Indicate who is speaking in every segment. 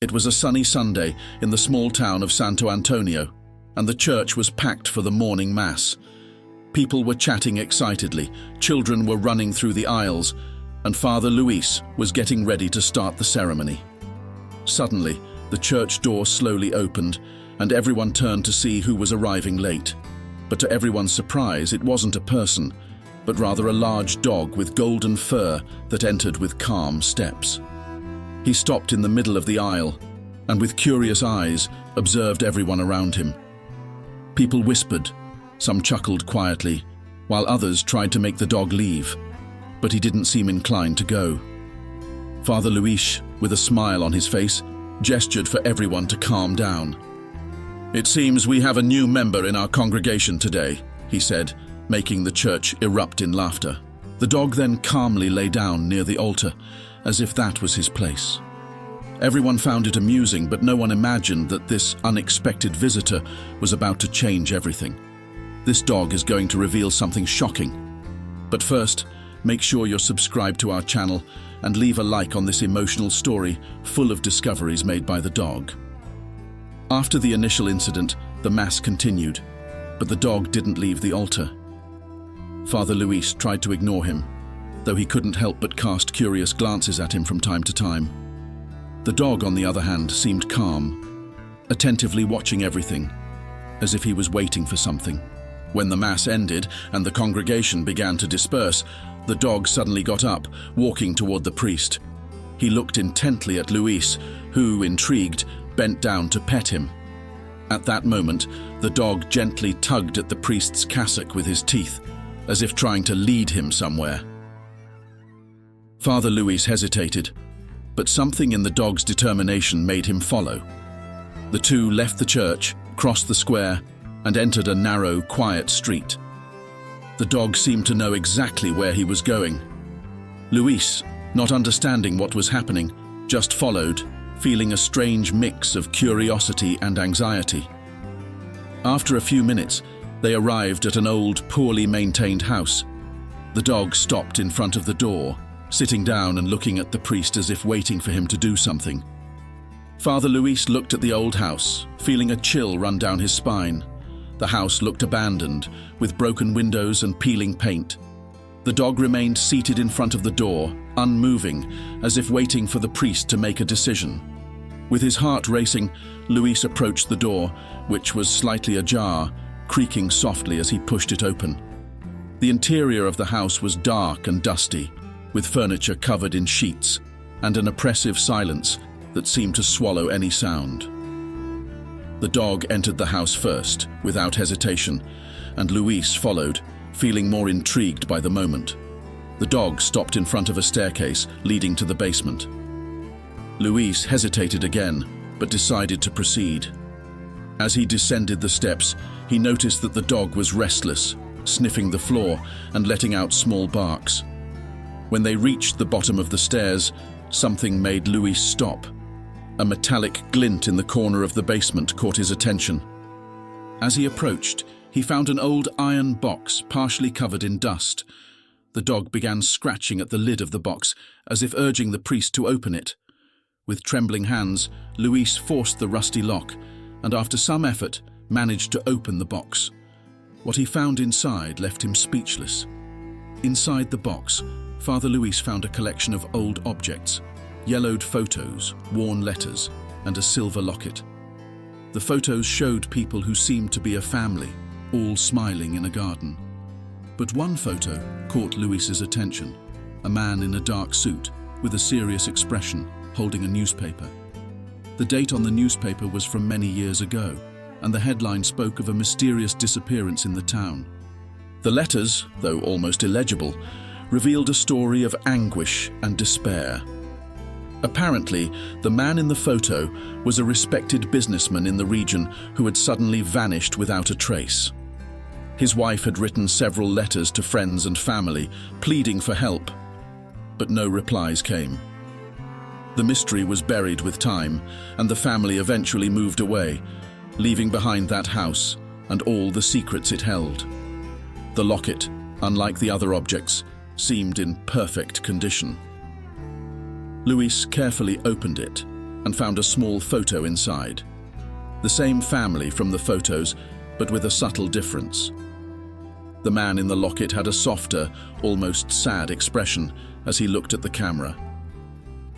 Speaker 1: It was a sunny Sunday in the small town of Santo Antônio, and the church was packed for the morning mass. People were chatting excitedly, children were running through the aisles, and Father Luis was getting ready to start the ceremony. Suddenly, the church door slowly opened, and everyone turned to see who was arriving late. But to everyone's surprise, it wasn't a person, but rather a large dog with golden fur that entered with calm steps. He stopped in the middle of the aisle, and with curious eyes, observed everyone around him. People whispered, some chuckled quietly, while others tried to make the dog leave, but he didn't seem inclined to go. Father Luis, with a smile on his face, gestured for everyone to calm down. "It seems we have a new member in our congregation today," he said, making the church erupt in laughter. The dog then calmly lay down near the altar, as if that was his place. Everyone found it amusing, but no one imagined that this unexpected visitor was about to change everything. This dog is going to reveal something shocking. But first, make sure you're subscribed to our channel and leave a like on this emotional story full of discoveries made by the dog. After the initial incident, the mass continued, but the dog didn't leave the altar. Father Luis tried to ignore him, though he couldn't help but cast curious glances at him from time to time. The dog, on the other hand, seemed calm, attentively watching everything, as if he was waiting for something. When the mass ended and the congregation began to disperse, the dog suddenly got up, walking toward the priest. He looked intently at Luis, who, intrigued, bent down to pet him. At that moment, the dog gently tugged at the priest's cassock with his teeth, as if trying to lead him somewhere. Father Luis hesitated, but something in the dog's determination made him follow. The two left the church, crossed the square, and entered a narrow, quiet street. The dog seemed to know exactly where he was going. Luis, not understanding what was happening, just followed, feeling a strange mix of curiosity and anxiety. After a few minutes, they arrived at an old, poorly maintained house. The dog stopped in front of the door, sitting down and looking at the priest as if waiting for him to do something. Father Luis looked at the old house, feeling a chill run down his spine. The house looked abandoned, with broken windows and peeling paint. The dog remained seated in front of the door, unmoving, as if waiting for the priest to make a decision. With his heart racing, Luis approached the door, which was slightly ajar, creaking softly as he pushed it open. The interior of the house was dark and dusty, with furniture covered in sheets, and an oppressive silence that seemed to swallow any sound. The dog entered the house first, without hesitation, and Luis followed, feeling more intrigued by the moment. The dog stopped in front of a staircase leading to the basement. Luis hesitated again, but decided to proceed. As he descended the steps, he noticed that the dog was restless, sniffing the floor and letting out small barks. When they reached the bottom of the stairs, something made Luis stop. A metallic glint in the corner of the basement caught his attention. As he approached, he found an old iron box partially covered in dust. The dog began scratching at the lid of the box, as if urging the priest to open it. With trembling hands, Luis forced the rusty lock, and after some effort, managed to open the box. What he found inside left him speechless. Inside the box, Father Luis found a collection of old objects, yellowed photos, worn letters, and a silver locket. The photos showed people who seemed to be a family, all smiling in a garden. But one photo caught Luis's attention, a man in a dark suit, with a serious expression, holding a newspaper. The date on the newspaper was from many years ago, and the headline spoke of a mysterious disappearance in the town. The letters, though almost illegible, revealed a story of anguish and despair. Apparently, the man in the photo was a respected businessman in the region who had suddenly vanished without a trace. His wife had written several letters to friends and family, pleading for help, but no replies came. The mystery was buried with time, and the family eventually moved away, leaving behind that house and all the secrets it held. The locket, unlike the other objects, seemed in perfect condition. Luis carefully opened it, and found a small photo inside. The same family from the photos, but with a subtle difference. The man in the locket had a softer, almost sad expression as he looked at the camera.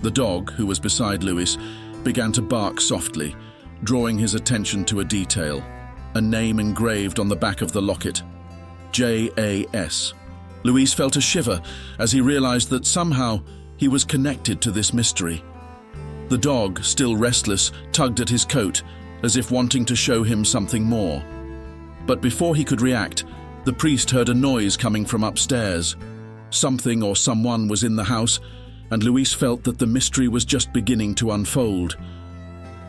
Speaker 1: The dog, who was beside Louis, began to bark softly, drawing his attention to a detail, a name engraved on the back of the locket, J.A.S. Louis felt a shiver as he realized that somehow he was connected to this mystery. The dog, still restless, tugged at his coat, as if wanting to show him something more. But before he could react, the priest heard a noise coming from upstairs. Something or someone was in the house, and Louis felt that the mystery was just beginning to unfold.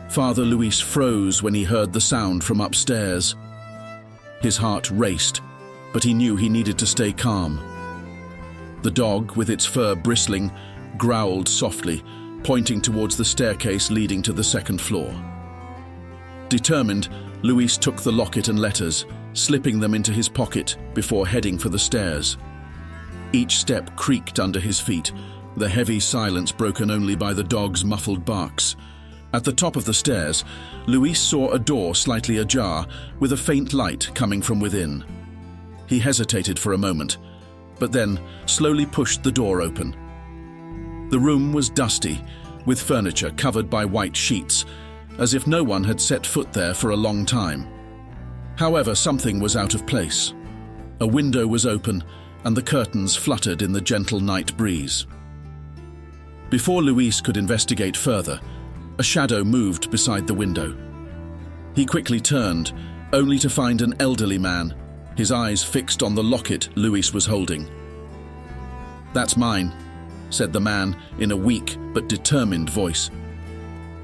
Speaker 1: Father Louis froze when he heard the sound from upstairs. His heart raced, but he knew he needed to stay calm. The dog, with its fur bristling, growled softly, pointing towards the staircase leading to the second floor. Determined, Louis took the locket and letters, slipping them into his pocket before heading for the stairs. Each step creaked under his feet, the heavy silence broken only by the dog's muffled barks. At the top of the stairs, Louis saw a door slightly ajar, with a faint light coming from within. He hesitated for a moment, but then slowly pushed the door open. The room was dusty, with furniture covered by white sheets, as if no one had set foot there for a long time. However, something was out of place. A window was open, and the curtains fluttered in the gentle night breeze. Before Louis could investigate further, a shadow moved beside the window. He quickly turned, only to find an elderly man, his eyes fixed on the locket Louis was holding. "That's mine," said the man in a weak but determined voice.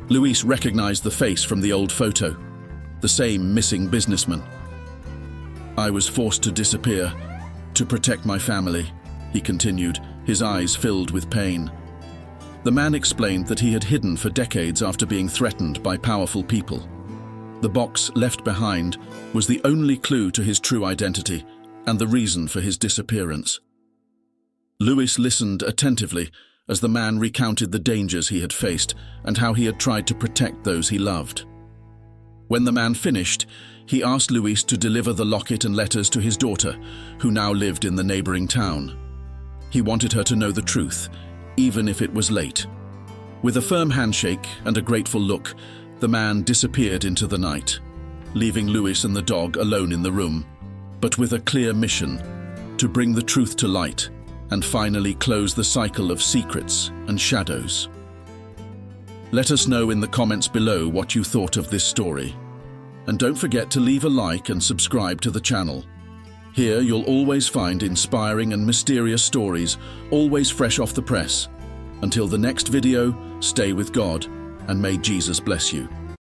Speaker 1: Louis recognized the face from the old photo, the same missing businessman. "I was forced to disappear, to protect my family," he continued, his eyes filled with pain. The man explained that he had hidden for decades after being threatened by powerful people. The box left behind was the only clue to his true identity and the reason for his disappearance. Louis listened attentively as the man recounted the dangers he had faced and how he had tried to protect those he loved. When the man finished, he asked Louis to deliver the locket and letters to his daughter, who now lived in the neighboring town. He wanted her to know the truth, even if it was late. With a firm handshake and a grateful look, the man disappeared into the night, leaving Louis and the dog alone in the room, but with a clear mission: to bring the truth to light and finally close the cycle of secrets and shadows. Let us know in the comments below what you thought of this story. And don't forget to leave a like and subscribe to the channel. Here you'll always find inspiring and mysterious stories, always fresh off the press. Until the next video, stay with God, and may Jesus bless you.